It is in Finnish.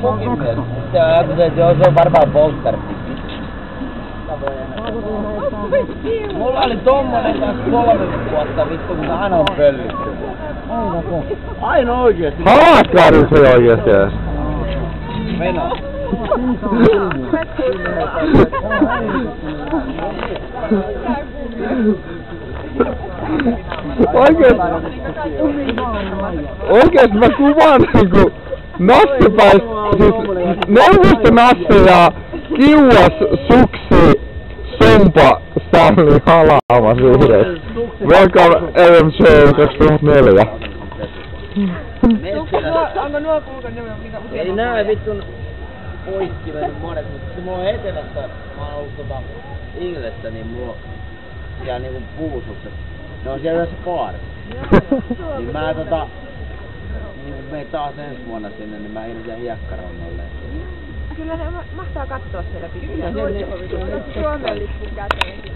Munkin mielestä. Se on varmaan polttartti. Mulla oli tommonen kanssa 3 vuotta vittu, kun aina on pöllitty. Aina oikeesti. Haaskaari se oikeesti ees. Venä. Oikeesti mä kuvaan niinku nassepäis, siis Neuvosto Nasse ja Kiuas Suksi Sompa Stanley halaamassa yhdessä. Welcome LMC 2004. Onko nuo kuulkaan nimeä? Ei nää vittun poikkivenet monet, mutta kun mulla on etelästä, mä oon ollut Inglestä, niin mulla on siellä niinku puusukset. Ne on siellä yhdessä baarissa. Niin mä niin menen taas ensi vuonna sinne, niin mä hiihdän siellä hiekkarannolle. Kyllä ne mahtaa katsoa siellä pitää. Suomen lippu käteen.